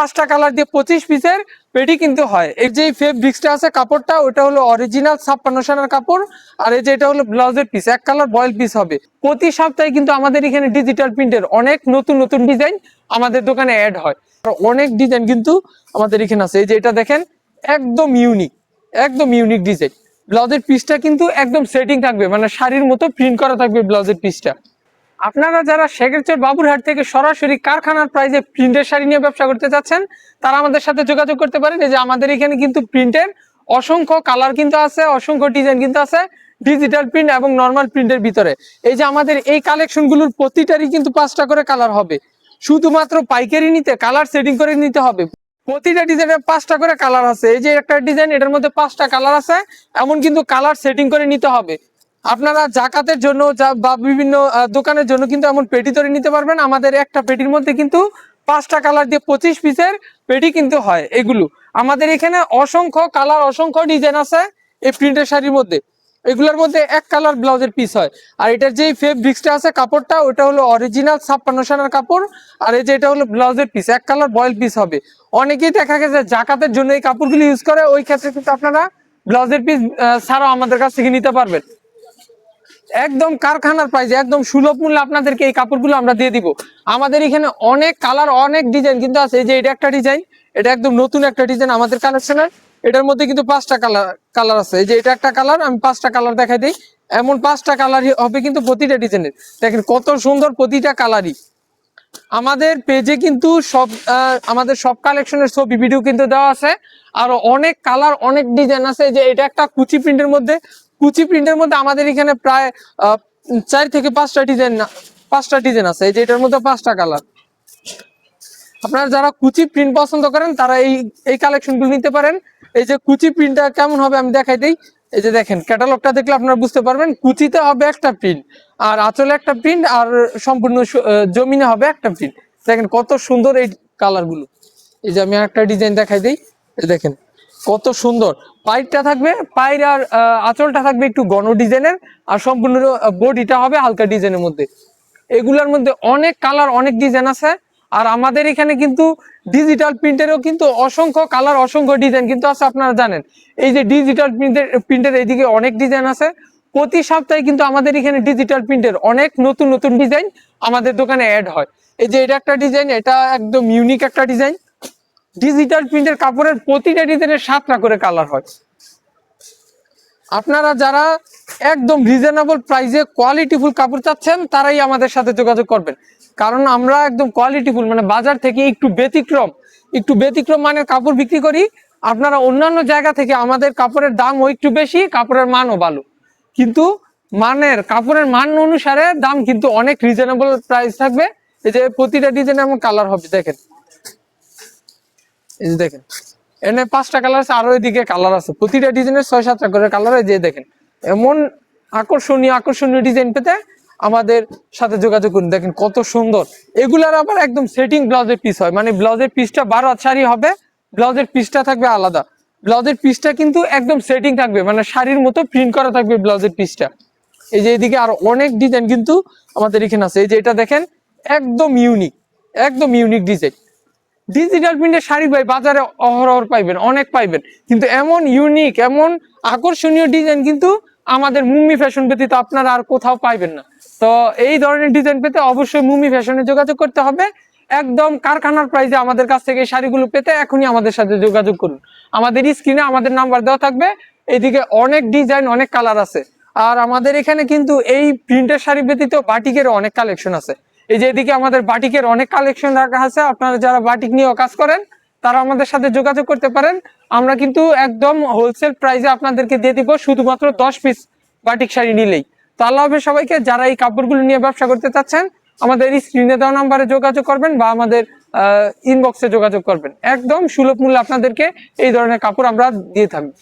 5টা কালার দিয়ে 25 পিসের পেটি কিন্তু হয়। এই যে ফেব্রিক্সটা আছে কাপড়টা, ওটা হলো অরিজিনাল 56 কাপড়। আর এই যে এটা হলো ব্লাউজের পিস, এক কালার বয়েল পিস হবে। প্রতি সপ্তাহে কিন্তু আমাদের এখানে ডিজিটাল প্রিন্টের অনেক নতুন নতুন ডিজাইন আমাদের দোকানে অ্যাড হয়। অনেক ডিজাইন কিন্তু আমাদের এখানে আছে। এই যে এটা দেখেন, একদম ইউনিক ডিজাইন। ব্লাউজের পিসটা কিন্তু একদম সেটিং থাকবে, মানে শাড়ির মতো প্রিন্ট করা থাকবে ব্লাউজের পিসটা। আপনারা যারা শেখেরচর বাবুরহাট থেকে সরাসরি কারখানার প্রাইজে প্রিন্টের শাড়ি নিয়ে ব্যবসা করতে চাচ্ছেন, তারা আমাদের সাথে যোগাযোগ করতে পারেন। এই যে আমাদের এখানে কিন্তু প্রিন্টের অসংখ্য কালার কিন্তু আছে, অসংখ্য ডিজাইন কিন্তু আছে, ডিজিটাল প্রিন্ট এবং নর্মাল প্রিন্টের ভিতরে। এই যে আমাদের এই কালেকশনগুলোর প্রতিটারই কিন্তু 5টা করে কালার হবে। শুধুমাত্র পাইকারি নিতে কালার সেটিং করে নিতে হবে। প্রতিটা ডিজাইনের 5টা করে কালার আছে। এই যে একটা ডিজাইন, এটার মধ্যে 5টা কালার আছে, এমন কিন্তু কালার সেটিং করে নিতে হবে। আপনারা জাকাতের জন্য বা বিভিন্ন দোকানের জন্য কিন্তু এমন পেটি তৈরি নিতে পারবেন। আমাদের একটা পেটির মধ্যে কিন্তু 5টা কালার দিয়ে 25 পিসের পেটি কিন্তু হয়। এগুলো আমাদের এখানে অসংখ্য কালার, অসংখ্য ডিজাইন আছে এই প্রিন্টের শাড়ির মধ্যে। এগুলোর মধ্যে এক কালার ব্লাউজের পিস হয়। আর এটার যে ফেব্রিক্সটা আছে কাপড়টা, ওটা হলো অরিজিনাল 56 কাপড়। আর এই যে এটা হলো ব্লাউজের পিস, এক কালার বয়েল পিস হবে। অনেকেই দেখা গেছে জাকাতের জন্য এই কাপড়গুলি ইউজ করে, ওই ক্ষেত্রে কিন্তু আপনারা ব্লাউজের পিস ছাড়াও আমাদের কাছ থেকে নিতে পারবেন। একদম কারখানার প্রাইসে, একদম সুলভ মূল্যে আপনাদেরকে এই কাপড়গুলো আমরা দিয়ে দিব। আমাদের এখানে অনেক কালার, অনেক ডিজাইন কিন্তু আছে। এই যে এটা একটা ডিজাইন, এটা একদম নতুন একটা ডিজাইন আমাদের কালেকশনের। এটার মধ্যে কিন্তু 5টা কালার আছে। এই যে এটা একটা কালার, আমি 5টা কালার দেখাই দিই। এমন 5টা কালার হবে কিন্তু প্রতিটা ডিজাইনের। দেখেন কত সুন্দর প্রতিটা কালারই। আমাদের পেজে কিন্তু আমাদের সব কালেকশনের ছবি ভিডিও কিন্তু দেওয়া আছে। আর অনেক কালার, অনেক ডিজাইন আছে। যে এটা একটা কুচি প্রিন্টের মধ্যে, আমাদের এখানে প্রায় 4 থেকে 5টা ডিজাইন আছে। এই যে এটার মধ্যে 5টা কালার। আপনারা যারা কুচি প্রিন্ট পছন্দ করেন তারা এই কালেকশনগুলো নিতে পারেন। এই যে কুচি প্রিন্টটা কেমন হবে আমি দেখাই দিই। এই যে দেখেন, ক্যাটালগটা দেখলে আপনারা বুঝতে পারবেন। কুচিতে হবে একটা প্রিন্ট, আর আঁচলে একটা প্রিন্ট, আর সম্পূর্ণ জমিনে হবে একটা প্রিন্ট। দেখেন কত সুন্দর এই কালারগুলো। এই যে আমি একটা ডিজাইন দেখাই দিই। দেখেন কত সুন্দর। পাইরটা থাকবে, পাইর আর আঁচলটা থাকবে একটু ঘন ডিজাইনের, আর সম্পূর্ণ বডিটা হবে হালকা ডিজাইনের মধ্যে। এগুলোর মধ্যে অনেক কালার, অনেক ডিজাইন আছে। আর আমাদের এখানে কিন্তু ডিজিটাল প্রিন্টেরও কিন্তু অসংখ্য কালার, অসংখ্য ডিজাইন কিন্তু আছে। আপনারা জানেন এই যে ডিজিটাল প্রিন্টের এইদিকে অনেক ডিজাইন আছে। প্রতি সপ্তাহে কিন্তু আমাদের এখানে ডিজিটাল প্রিন্টের অনেক নতুন নতুন ডিজাইন আমাদের দোকানে অ্যাড হয়। এই যে এটা একটা ডিজাইন, এটা একদম ইউনিক একটা ডিজাইন। ডিজিটাল প্রিন্টের কাপড়ের প্রতিটা ডিজাইনের 7টা করে কালার হয়। আপনারা যারা একদম রিজনেবল প্রাইসে কোয়ালিটিফুল কাপড় চাচ্ছেন তারাই আমাদের সাথে যোগাযোগ করবেন। কারণ আমরা একদম কোয়ালিটিফুল, মানে বাজার থেকে একটু ব্যতিক্রম মানের কাপড় বিক্রি করি। আপনারা অন্যান্য জায়গা থেকে আমাদের কাপড়ের দামও একটু বেশি, কাপড়ের মানও ভালো, কিন্তু কাপড়ের মান অনুসারে দাম কিন্তু অনেক রিজনেবল প্রাইস থাকবে। এই যে প্রতিটা ডিজাইনে এমন কালার হবে। দেখেন এই যে দেখেন, এনে 5টা কালার আছে, আরো এদিকে কালার আছে। প্রতিটা ডিজাইনের 6-7টা করে কালার। এই যে দেখেন, এমন আকর্ষণীয় ডিজাইন পেতে আমাদের সাথে যোগাযোগ করুন। দেখেন কত সুন্দর। এগুলার আবার একদম সেটিং ব্লাউজের পিস হয়, মানে ব্লাউজের পিসটা 12 শাড়ি হবে, ব্লাউজের পিসটা থাকবে আলাদা। ব্লাউজের পিসটা কিন্তু একদম সেটিং থাকবে, মানে শাড়ির মতো প্রিন্ট করা থাকবে ব্লাউজের পিসটা। এই যে এদিকে আর অনেক ডিজাইন কিন্তু আমাদের এখানে আছে। এই যে এটা দেখেন, একদম ইউনিক ডিজাইন। ডিজিটাল প্রিন্টের শাড়ি ভাই বাজারে অহরহ পাইবেন, অনেক পাইবেন, কিন্তু এমন ইউনিক, এমন আকর্ষণীয় ডিজাইন কিন্তু আমাদের মুম্মি ফ্যাশন ব্যতীত আপনারা আর কোথাও পাইবেন না। তো এই ধরনের ডিজাইন পেতে অবশ্যই মুম্মি ফ্যাশনে যোগাযোগ করতে হবে। একদম কারখানার প্রাইসে আমাদের কাছ থেকে এই শাড়িগুলো পেতে এখনই আমাদের সাথে যোগাযোগ করুন। আমাদের স্ক্রিনে আমাদের নাম্বার দেওয়া থাকবে। এইদিকে অনেক ডিজাইন, অনেক কালার আছে। আর আমাদের এখানে কিন্তু এই প্রিন্টের শাড়ি ব্যতীত বাটিকেরও অনেক কালেকশন আছে। এই যে এদিকে আমাদের বাটিকের অনেক কালেকশন রাখা আছে। আপনারা যারা বাটিক নিয়েও কাজ করেন তারা আমাদের সাথে যোগাযোগ করতে পারেন। আমরা কিন্তু একদম হোলসেল প্রাইসে আপনাদেরকে দিয়ে দিব, শুধুমাত্র 10 পিস বাটিক শাড়ি নিলেই। তো আল্লাহ হাফেজ সবাইকে। যারা এই কাপড়গুলো নিয়ে ব্যবসা করতে চাচ্ছেন আমাদের স্ক্রিনে দেওয়া নাম্বারে যোগাযোগ করবেন বা আমাদের ইনবক্সে যোগাযোগ করবেন। একদম সুলভ মূল্যে আপনাদেরকে এই ধরনের কাপড় আমরা দিয়ে থাকবো।